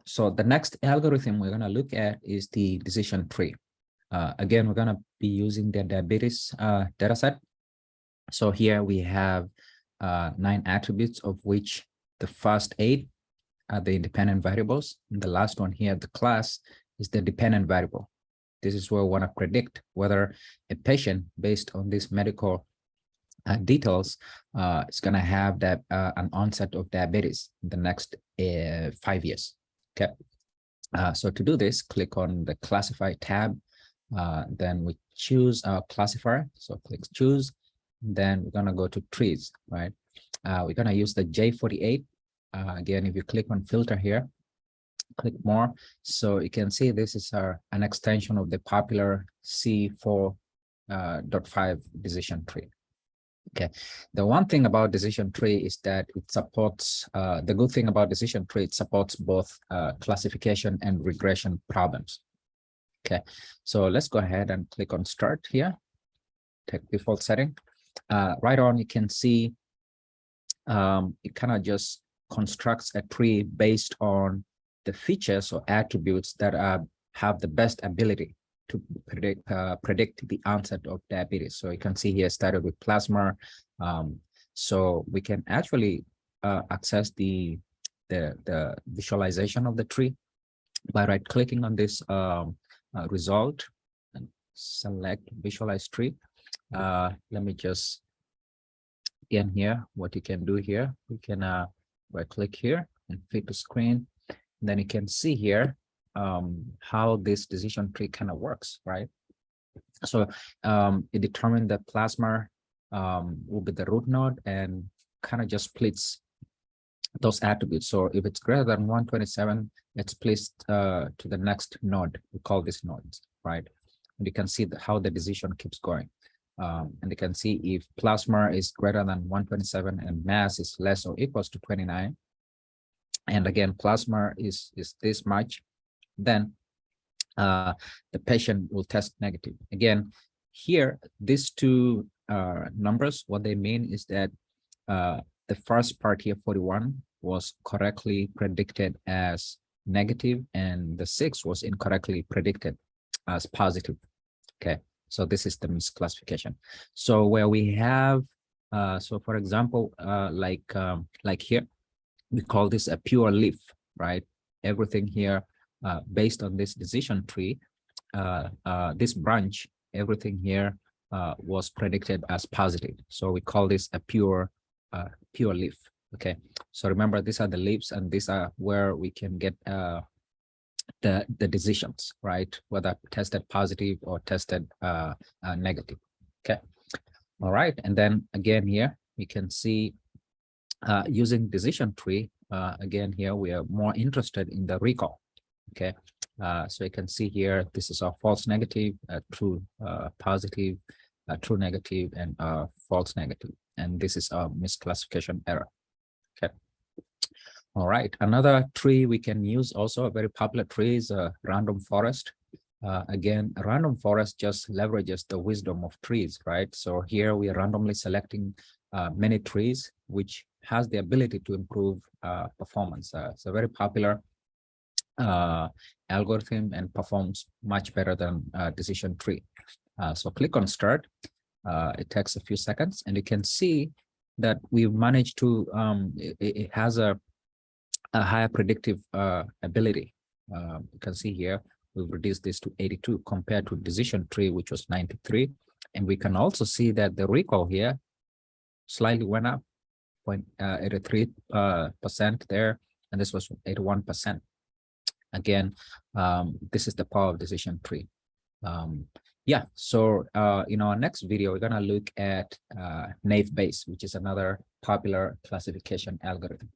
So the next algorithm we're going to look at is the decision tree. Again, we're going to be using the diabetes dataset. So here we have 9 attributes, of which the first 8 are the independent variables. And the last one here, the class, is the dependent variable. This is where we want to predict whether a patient, based on these medical details, is going to have that an onset of diabetes in the next 5 years. Okay. So to do this, click on the classify tab. Then we choose our classifier. So click choose. Then we're going to go to trees, right? We're going to use the J48. Again, if you click on filter here, click more. So you can see this is an extension of the popular C4.5 decision tree. Okay, the one thing about decision tree is that it supports, the good thing about decision tree, it supports both classification and regression problems. Okay, so let's go ahead and click on start here, take default setting. Right on, you can see it kind of just constructs a tree based on the features or attributes that have the best ability to predict the onset of diabetes. So you can see here started with plasma. So we can actually access the visualization of the tree by right clicking on this result and select visualize tree. Let me just again here, what you can do here, we can right click here and fit to screen. And then you can see here how this decision tree kind of works, right? So it determined that plasma will be the root node and kind of just splits those attributes. So if it's greater than 127, it's placed to the next node. We call this nodes, right? And you can see how the decision keeps going. And you can see if plasma is greater than 127 and mass is less or equals to 29, and again plasma is this much, then the patient will test negative. Again, here these two numbers, what they mean is that the first part here, 41, was correctly predicted as negative, and the 6 was incorrectly predicted as positive. Okay, so this is the misclassification. So where we have, so for example, like here, we call this a pure leaf, right? Everything here, based on this decision tree, this branch, everything here was predicted as positive. So we call this a pure leaf. Okay, so remember, these are the leaves, and these are where we can get the decisions, right? Whether tested positive or tested negative. Okay, all right, and then again here we can see using decision tree. Again here we are more interested in the recall. Okay, so you can see here this is a false negative, true positive, true negative, and false negative, and this is a misclassification error. Okay. All right, another tree we can use, also a very popular tree, is a random forest. Again, a random forest just leverages the wisdom of trees, right? So here we are randomly selecting many trees, which has the ability to improve performance. It's a very popular algorithm and performs much better than decision tree. So click on start. It takes a few seconds, and you can see that we've managed to, it has a higher predictive ability. You can see here, we've reduced this to 82 compared to decision tree, which was 93. And we can also see that the recall here slightly went up, 0.83% there, and this was 81%. Again, this is the power of decision tree. Yeah, so in our next video, we're gonna look at naive Bayes, which is another popular classification algorithm.